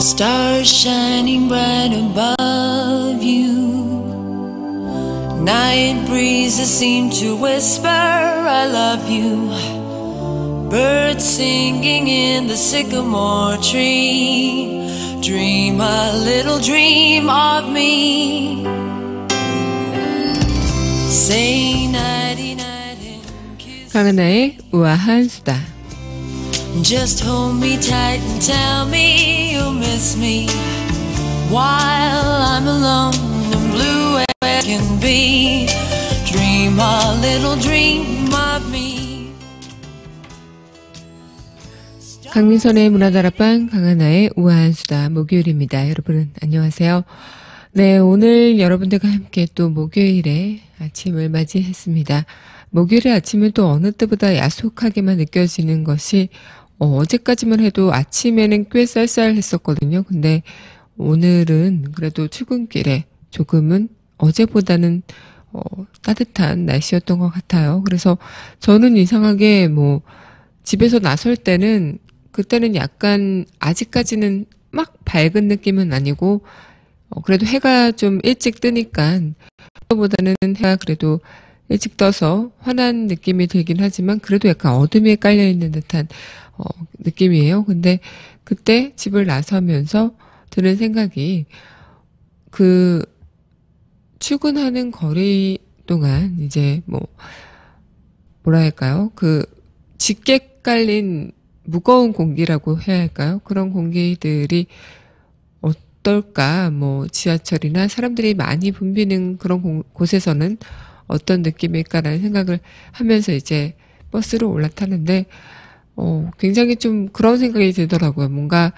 Stars shining bright above you. Night breezes seem to whisper I love you. Birds singing in the sycamore tree. Dream a little dream of me. Say nighty night and kiss. 강하나의 우아한 수다. Just hold me tight and tell me you'll miss me while I'm alone and blue as can be. Dream a little dream of me. 강민선의 문화다락방 강하나의 우아한 수다 목요일입니다. 여러분 안녕하세요. 네, 오늘 여러분들과 함께 또 목요일에 아침을 맞이했습니다. 목요일의 아침은 또 어느 때보다 야속하게만 느껴지는 것이 어제까지만 해도 아침에는 꽤 쌀쌀했었거든요. 근데 오늘은 그래도 출근길에 조금은 어제보다는 따뜻한 날씨였던 것 같아요. 그래서 저는 이상하게 집에서 나설 때는 그때는 약간 아직까지는 막 밝은 느낌은 아니고 그래도 해가 좀 일찍 뜨니까 그보다는 해가 그래도 일찍 떠서 환한 느낌이 들긴 하지만 그래도 약간 어둠에 깔려있는 듯한 느낌이에요. 근데 그때 집을 나서면서 드는 생각이 출근하는 거리 동안 이제 뭐라 할까요? 짙게 깔린 무거운 공기라고 해야 할까요? 그런 공기들이 어떨까? 지하철이나 사람들이 많이 붐비는 그런 곳에서는 어떤 느낌일까라는 생각을 하면서 이제 버스로 올라타는데 굉장히 좀 그런 생각이 들더라고요. 뭔가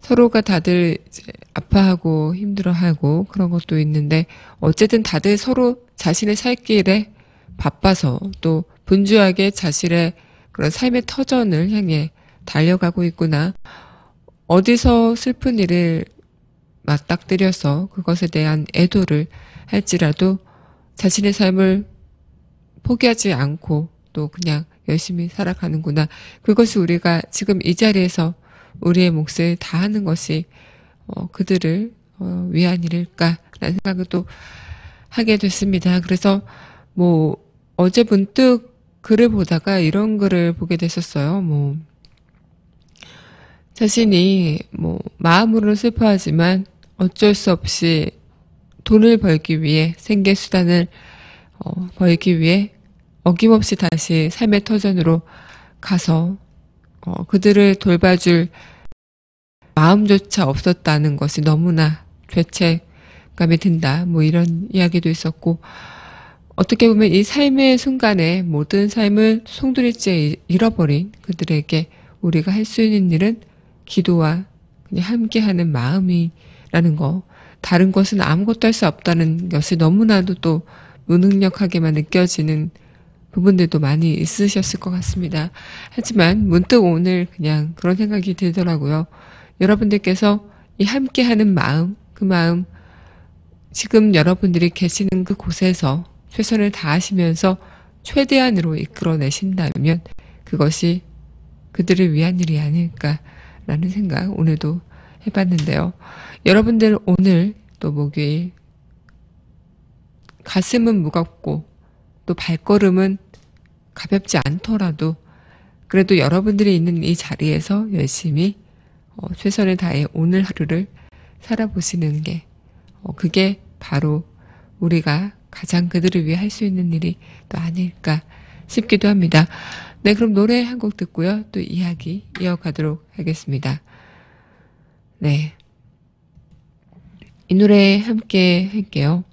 서로가 다들 이제 아파하고 힘들어하고 그런 것도 있는데 어쨌든 다들 서로 자신의 살 길에 바빠서 또 분주하게 자신의 그런 삶의 터전을 향해 달려가고 있구나. 어디서 슬픈 일을 맞닥뜨려서 그것에 대한 애도를 할지라도 자신의 삶을 포기하지 않고 또 그냥 열심히 살아가는구나. 그것이 우리가 지금 이 자리에서 우리의 몫을 다하는 것이 그들을 위한 일일까라는 생각을 또 하게 됐습니다. 그래서 어제 문득 글을 보다가 이런 글을 보게 됐었어요. 자신이 마음으로 슬퍼하지만 어쩔 수 없이 돈을 벌기 위해 생계 수단을 벌기 위해 어김없이 다시 삶의 터전으로 가서 그들을 돌봐줄 마음조차 없었다는 것이 너무나 죄책감이 든다. 이런 이야기도 있었고 어떻게 보면 이 삶의 순간에 모든 삶을 송두리째 잃어버린 그들에게 우리가 할 수 있는 일은 기도와 그냥 함께하는 마음이라는 거. 다른 것은 아무것도 할 수 없다는 것이 너무나도 또 무능력하게만 느껴지는 부분들도 많이 있으셨을 것 같습니다. 하지만 문득 오늘 그냥 그런 생각이 들더라고요. 여러분들께서 이 함께하는 마음, 그 마음 지금 여러분들이 계시는 그 곳에서 최선을 다하시면서 최대한으로 이끌어내신다면 그것이 그들을 위한 일이 아닐까라는 생각 오늘도 해봤는데요. 여러분들 오늘 또 목요일 가슴은 무겁고 또 발걸음은 가볍지 않더라도 그래도 여러분들이 있는 이 자리에서 열심히 최선을 다해 오늘 하루를 살아보시는 게 그게 바로 우리가 가장 그들을 위해 할 수 있는 일이 또 아닐까 싶기도 합니다. 네, 그럼 노래 한 곡 듣고요. 또 이야기 이어가도록 하겠습니다. 네. 이 노래 함께 할게요.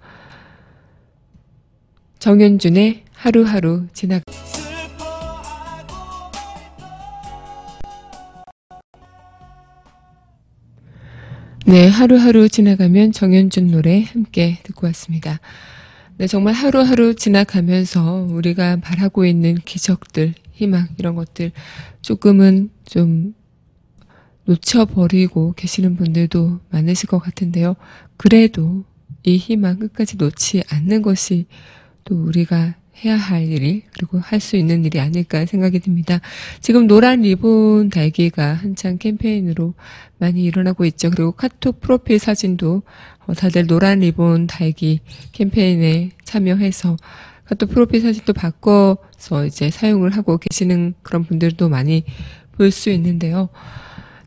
정현준의 하루하루 지나가. 네, 하루하루 지나가면 정현준 노래 함께 듣고 왔습니다. 네, 정말 하루하루 지나가면서 우리가 바라고 있는 기적들, 희망 이런 것들 조금은 좀 놓쳐버리고 계시는 분들도 많으실 것 같은데요. 그래도 이 희망 끝까지 놓지 않는 것이 또 우리가 해야 할 일, 그리고 할 수 있는 일이 아닐까 생각이 듭니다. 지금 노란 리본 달기가 한창 캠페인으로 많이 일어나고 있죠. 그리고 카톡 프로필 사진도 다들 노란 리본 달기 캠페인에 참여해서 카톡 프로필 사진도 바꿔서 이제 사용을 하고 계시는 그런 분들도 많이 볼 수 있는데요.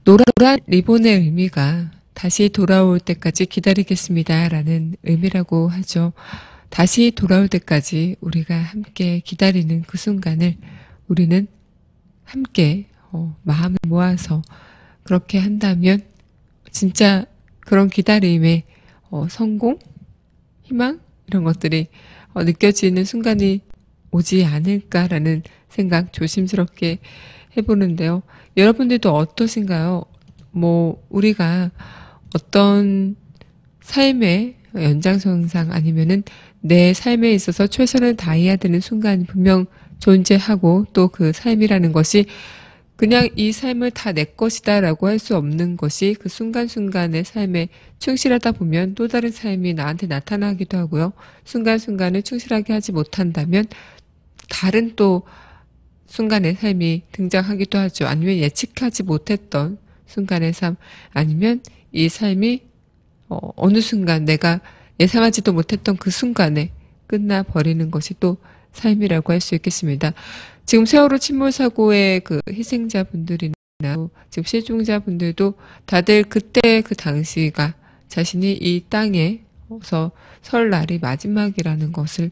노란 리본의 의미가 다시 돌아올 때까지 기다리겠습니다라는 의미라고 하죠. 다시 돌아올 때까지 우리가 함께 기다리는 그 순간을 우리는 함께 마음을 모아서 그렇게 한다면 진짜 그런 기다림의 성공, 희망 이런 것들이 느껴지는 순간이 오지 않을까라는 생각 조심스럽게 해보는데요. 여러분들도 어떠신가요? 우리가 어떤 삶의 연장선상 아니면은 내 삶에 있어서 최선을 다해야 되는 순간이 분명 존재하고 또 그 삶이라는 것이 그냥 이 삶을 다 내 것이다라고 할 수 없는 것이 그 순간순간의 삶에 충실하다 보면 또 다른 삶이 나한테 나타나기도 하고요. 순간순간을 충실하게 하지 못한다면 다른 또 순간의 삶이 등장하기도 하죠. 아니면 예측하지 못했던 순간의 삶, 아니면 이 삶이 어느 순간 내가 예상하지도 못했던 그 순간에 끝나버리는 것이 또 삶이라고 할 수 있겠습니다. 지금 세월호 침몰 사고의 그 희생자분들이나 지금 실종자분들도 다들 그때 그 당시가 자신이 이 땅에서 설 날이 마지막이라는 것을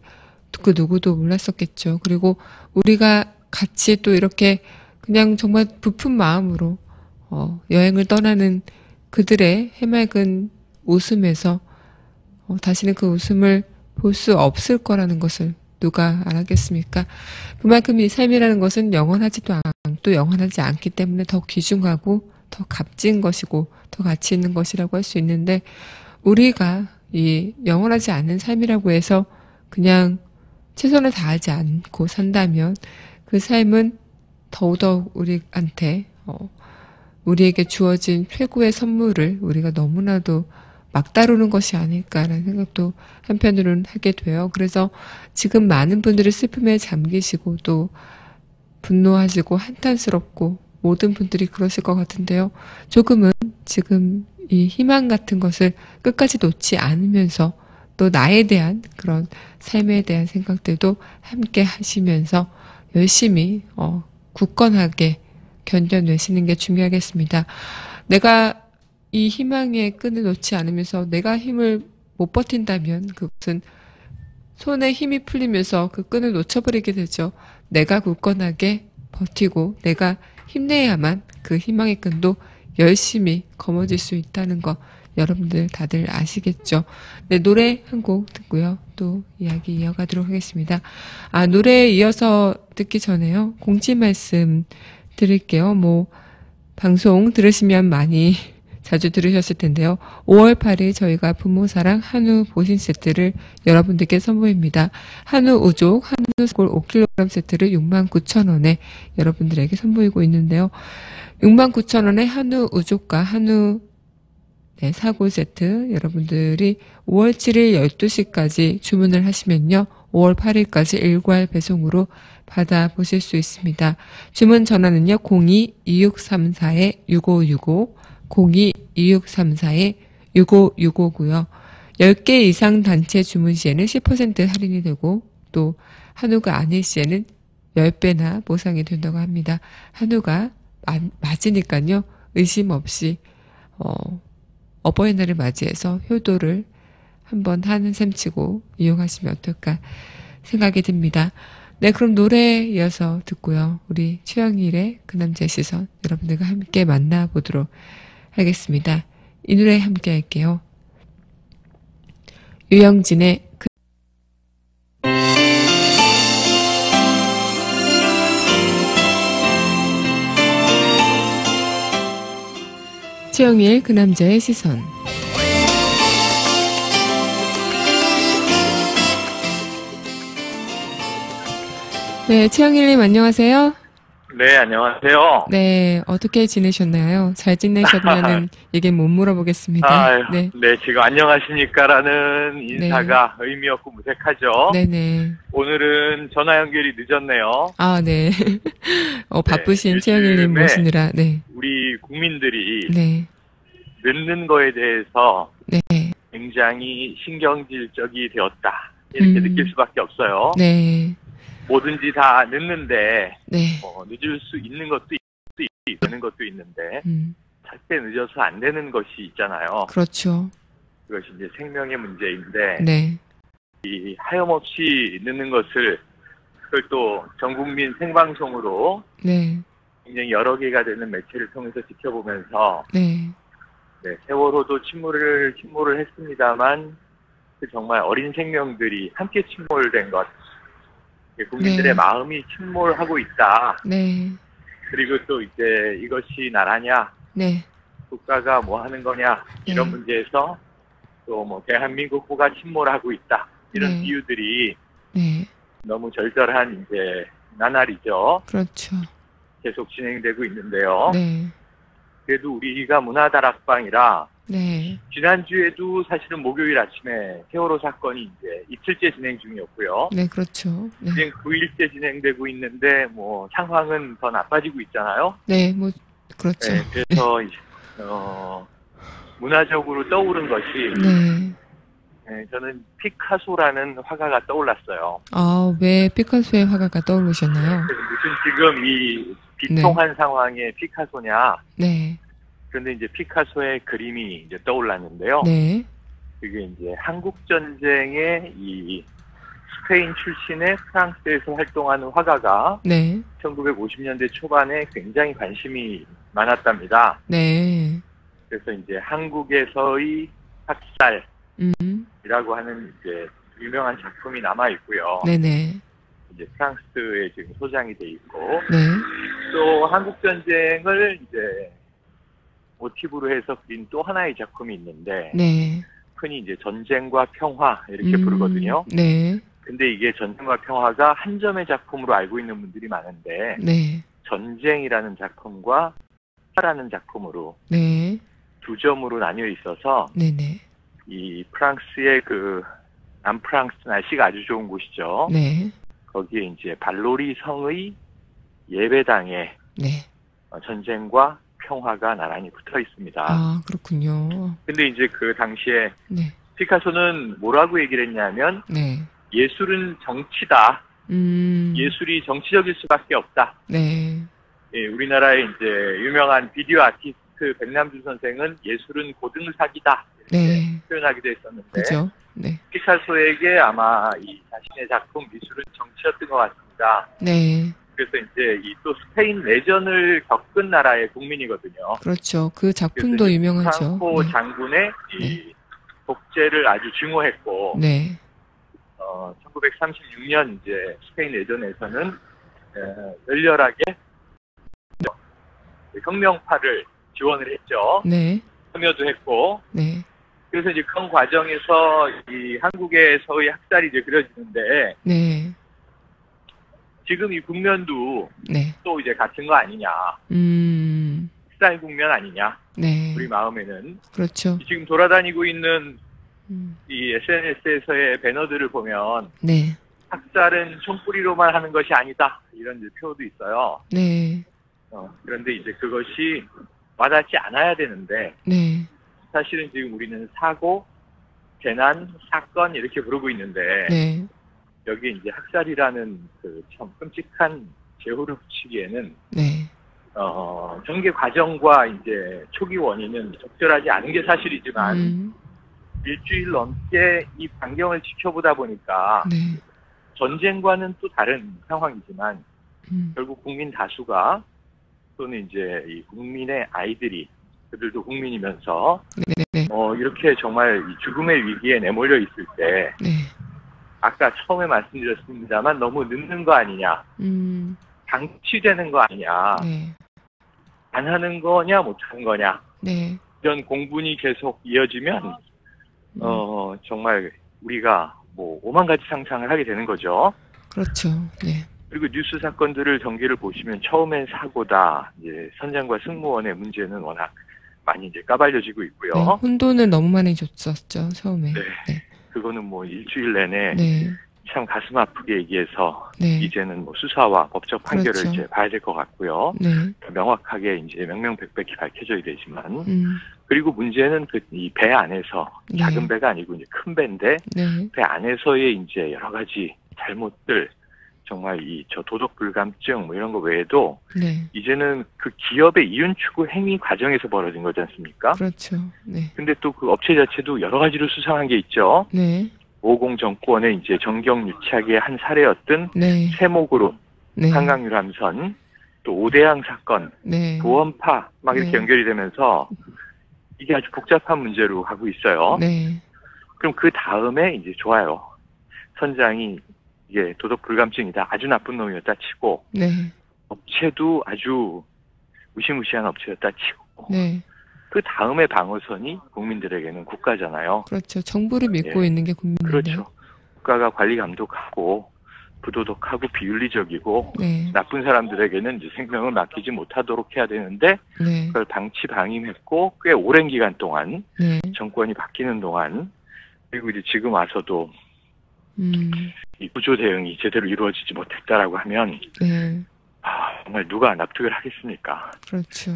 그 누구도 몰랐었겠죠. 그리고 우리가 같이 또 이렇게 그냥 정말 부푼 마음으로 여행을 떠나는 그들의 해맑은 웃음에서 다시는 그 웃음을 볼 수 없을 거라는 것을 누가 알았겠습니까? 그만큼 이 삶이라는 것은 영원하지도 않고 영원하지 않기 때문에 더 귀중하고 더 값진 것이고 더 가치 있는 것이라고 할 수 있는데, 우리가 이 영원하지 않은 삶이라고 해서 그냥 최선을 다하지 않고 산다면 그 삶은 더더욱 우리한테 우리에게 주어진 최고의 선물을 우리가 너무나도 막 다루는 것이 아닐까라는 생각도 한편으로는 하게 돼요. 그래서 지금 많은 분들이 슬픔에 잠기시고 또 분노하시고 한탄스럽고 모든 분들이 그러실 것 같은데요. 조금은 지금 이 희망 같은 것을 끝까지 놓지 않으면서 또 나에 대한 그런 삶에 대한 생각들도 함께 하시면서 열심히 굳건하게 견뎌내시는 게 중요하겠습니다. 내가 이 희망의 끈을 놓지 않으면서 내가 힘을 못 버틴다면 그것은 손에 힘이 풀리면서 그 끈을 놓쳐버리게 되죠. 내가 굳건하게 버티고 내가 힘내야만 그 희망의 끈도 열심히 거머쥘 수 있다는 거 여러분들 다들 아시겠죠? 네, 노래 한 곡 듣고요. 또 이야기 이어가도록 하겠습니다. 노래에 이어서 듣기 전에요. 공지 말씀 드릴게요. 방송 들으시면 많이 자주 들으셨을 텐데요. 5월 8일 저희가 부모사랑 한우 보신 세트를 여러분들께 선보입니다. 한우 우족, 한우 스골 5kg 세트를 69,000원에 여러분들에게 선보이고 있는데요. 69,000원에 한우 우족과 한우 사골 세트 여러분들이 5월 7일 12시까지 주문을 하시면요. 5월 8일까지 일괄 배송으로 받아보실 수 있습니다. 주문 전화는요. 02-2634-6565 02-2634-6565고요. 10개 이상 단체 주문 시에는 10% 할인이 되고 또 한우가 아닐 시에는 10배나 보상이 된다고 합니다. 한우가 맞으니까요. 의심 없이 어버이날을 맞이해서 효도를 한번 하는 셈 치고 이용하시면 어떨까 생각이 듭니다. 네, 그럼 노래 이어서 듣고요. 우리 최영일의 그 남자의 시선 여러분들과 함께 만나보도록 하겠습니다. 이 노래 함께 할게요. 유영진의 최영일 그 남자의 시선. 네, 최영일님 안녕하세요. 네, 안녕하세요. 네, 어떻게 지내셨나요? 잘 지내셨냐는 얘기 못 물어보겠습니다. 아유, 네, 네, 지금 안녕하십니까라는 네, 인사가 의미 없고 무색하죠. 네네. 오늘은 전화 연결이 늦었네요. 아, 네. 네, 바쁘신 최영일님 요즘에 모시느라, 네, 우리 국민들이 네, 늦는 거에 대해서 네, 굉장히 신경질적이 되었다. 이렇게 느낄 수밖에 없어요. 네, 뭐든지 다 늦는데, 네, 늦을 수 있는 것도 있고, 되는 것도 있는데, 음, 절대 늦어서 안 되는 것이 있잖아요. 그렇죠. 그것이 이제 생명의 문제인데, 네, 이 하염없이 늦는 것을 그걸 또 전국민 생방송으로 네, 굉장히 여러 개가 되는 매체를 통해서 지켜보면서 네, 네, 세월호도 침몰을 했습니다만 그 정말 어린 생명들이 함께 침몰된 것 국민들의 네, 마음이 침몰하고 있다. 네, 그리고 또 이제 이것이 나라냐 네, 국가가 뭐 하는 거냐 이런 네, 문제에서 또 뭐 대한민국호가 침몰하고 있다. 이런 네, 비유들이 네, 너무 절절한 이제 나날이죠. 그렇죠. 계속 진행되고 있는데요. 네, 그래도 우리가 문화다락방이라 네, 지난주에도 사실은 목요일 아침에 세월호 사건이 이제 이틀째 진행 중이었고요. 네, 그렇죠. 네, 지금 9일째 진행되고 있는데 뭐 상황은 더 나빠지고 있잖아요. 네, 뭐, 그렇죠. 네, 그래서 문화적으로 떠오른 것이 네. 네, 저는 피카소라는 화가가 떠올랐어요. 아, 왜 피카소의 화가가 떠오르셨나요? 그래서 무슨 지금 이 비통한 상황에 피카소냐? 네, 그런데 이제 피카소의 그림이 이제 떠올랐는데요. 네, 그게 이제 한국 전쟁의 이 스페인 출신의 프랑스에서 활동하는 화가가 네, 1950년대 초반에 굉장히 관심이 많았답니다. 네, 그래서 이제 한국에서의 학살이라고 음, 하는 이제 유명한 작품이 남아 있고요. 네네, 이제 프랑스에 지금 소장이 돼 있고 네, 또 한국 전쟁을 이제 모티브로 해서 그린 또 하나의 작품이 있는데 네, 흔히 이제 전쟁과 평화 이렇게 부르거든요. 네, 근데 이게 전쟁과 평화가 한 점의 작품으로 알고 있는 분들이 많은데 네, 전쟁이라는 작품과 평화라는 작품으로 네, 두 점으로 나뉘어 있어서 네네, 이 프랑스의 그 남프랑스 날씨가 아주 좋은 곳이죠. 네, 거기에 이제 발로리 성의 예배당에 네. 전쟁과 평화가 나란히 붙어 있습니다. 아, 그렇군요. 근데 이제 그 당시에 네, 피카소는 뭐라고 얘기를 했냐면 네, 예술은 정치다. 예술이 정치적일 수밖에 없다. 네, 예, 우리나라의 이제 유명한 비디오 아티스트 백남준 선생은 예술은 고등사기다. 이렇게 네, 표현하기도 했었는데 그죠? 네, 피카소에게 아마 이 자신의 작품 미술은 정치였던 것 같습니다. 네, 그래서 이제 이 또 스페인 내전을 겪은 나라의 국민이거든요. 그렇죠. 그 작품도 그래서 유명하죠. 프랑코 네, 장군의 이 네. 독재를 아주 증오했고, 네, 1936년 이제 스페인 내전에서는 열렬하게 혁명파를 지원을 했죠. 네, 참여도 했고, 네, 그래서 이제 그런 과정에서 이 한국에서의 학살이 이제 그려지는데, 네, 지금 이 국면도 네, 또 이제 같은 거 아니냐. 학살 국면 아니냐. 네, 우리 마음에는. 그렇죠. 지금 돌아다니고 있는 음, 이 SNS에서의 배너들을 보면 네, 학살은 총뿌리로만 하는 것이 아니다. 이런 이제 표도 있어요. 네, 그런데 이제 그것이 와닿지 않아야 되는데 네, 사실은 지금 우리는 사고, 재난, 사건 이렇게 부르고 있는데 네, 여기에 이제 학살이라는 그 참 끔찍한 제호를 붙이기에는 네, 전개 과정과 이제 초기 원인은 적절하지 않은 게 사실이지만 일주일 넘게 이 반경을 지켜보다 보니까 네, 전쟁과는 또 다른 상황이지만 결국 국민 다수가 또는 이제 이 국민의 아이들이 그들도 국민이면서 네, 네, 이렇게 정말 이 죽음의 위기에 내몰려 있을 때 네, 아까 처음에 말씀드렸습니다만 너무 늦는 거 아니냐, 방치되는 거 아니냐, 네, 안 하는 거냐 못 하는 거냐 네, 이런 공분이 계속 이어지면 정말 우리가 뭐 오만 가지 상상을 하게 되는 거죠. 그렇죠. 네, 그리고 뉴스 사건들을 전개를 보시면 처음엔 사고다. 이제 선장과 승무원의 문제는 워낙 많이 이제 까발려지고 있고요. 네, 혼돈을 너무 많이 줬었죠, 처음에. 네. 네. 그거는 뭐 일주일 내내 네. 참 가슴 아프게 얘기해서 네. 이제는 뭐 수사와 법적 판결을 그렇죠. 이제 봐야 될 것 같고요. 네. 명확하게 이제 명명백백히 밝혀져야 되지만 그리고 문제는 그 이 배 안에서 네. 작은 배가 아니고 이제 큰 배인데 네. 배 안에서의 이제 여러 가지 잘못들 정말 저 도덕 불감증 뭐 이런 거 외에도 네. 이제는 그 기업의 이윤 추구 행위 과정에서 벌어진 거지 않습니까? 그렇죠. 네. 근데 또 그 업체 자체도 여러 가지로 수상한 게 있죠. 네. 50 정권의 이제 정경 유착의 한 사례였던 네. 세모그룹, 네. 한강유람선, 또 오대양 사건, 네. 보험파 막 이렇게 네. 연결이 되면서 이게 아주 복잡한 문제로 가고 있어요. 네. 그럼 그 다음에 이제 좋아요. 선장이 이게 도덕 불감증이다. 아주 나쁜 놈이었다 치고 네. 업체도 아주 무시무시한 업체였다 치고 네. 그 다음에 방어선이 국민들에게는 국가잖아요. 그렇죠. 정부를 믿고 예. 있는 게 국민인데. 그렇죠. 국가가 관리 감독하고 부도덕하고 비윤리적이고 네. 나쁜 사람들에게는 이제 생명을 맡기지 못하도록 해야 되는데 네. 그걸 방치 방임했고 꽤 오랜 기간 동안 네. 정권이 바뀌는 동안 그리고 이제 지금 와서도 이 구조 대응이 제대로 이루어지지 못했다라고 하면 네. 정말 누가 납득을 하겠습니까? 그렇죠.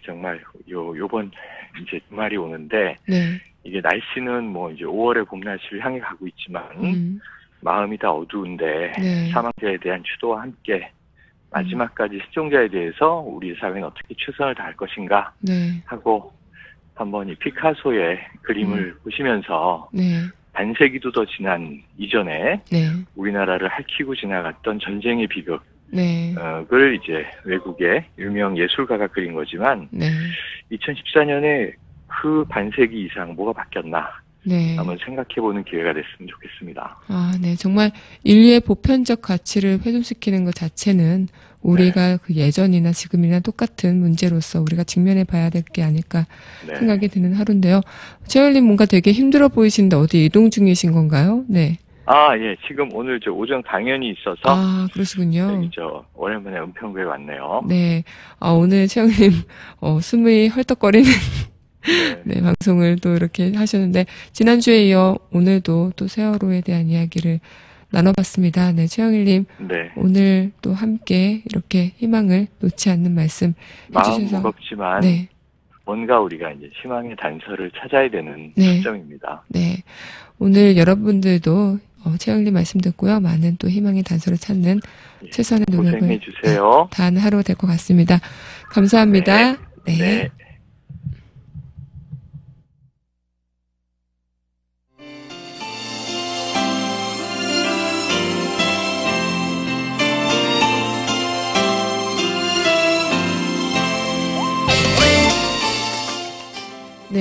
정말 요번 이제 주말이 오는데 네. 이게 날씨는 뭐 이제 5월의 봄 날씨를 향해 가고 있지만 마음이 다 어두운데 네. 사망자에 대한 추도와 함께 마지막까지 실종자에 대해서 우리 사회는 어떻게 최선을 다할 것인가 네. 하고 한번 이 피카소의 그림을 보시면서 네. 반세기도 더 지난 이전에 네. 우리나라를 핥히고 지나갔던 전쟁의 비극을 네. 이제 외국의 유명 예술가가 그린 거지만 네. 2014년에 그 반세기 이상 뭐가 바뀌었나 네. 한번 생각해보는 기회가 됐으면 좋겠습니다. 네. 정말 인류의 보편적 가치를 훼손시키는 것 자체는 우리가 그 예전이나 지금이나 똑같은 문제로서 우리가 직면해 봐야 될 게 아닐까 생각이 드는 하루인데요. 최열님 뭔가 되게 힘들어 보이시는데 어디 이동 중이신 건가요? 네. 예. 지금 오늘 오전 강연이 있어서. 그러시군요. 오랜만에 은평구에 왔네요. 네. 오늘 최영님, 숨이 헐떡거리는 네, 방송을 또 이렇게 하셨는데, 지난주에 이어 오늘도 또 세월호에 대한 이야기를 나눠봤습니다. 네, 최영일님. 네. 오늘 또 함께 이렇게 희망을 놓지 않는 말씀 해주셔서. 마음 무겁지만. 네. 뭔가 우리가 이제 희망의 단서를 찾아야 되는 네. 시점입니다. 네. 오늘 여러분들도 최영일님 말씀 듣고요. 많은 또 희망의 단서를 찾는 최선의 노력을 고생해 주세요. 다하는 하루 될 것 같습니다. 감사합니다. 네. 네.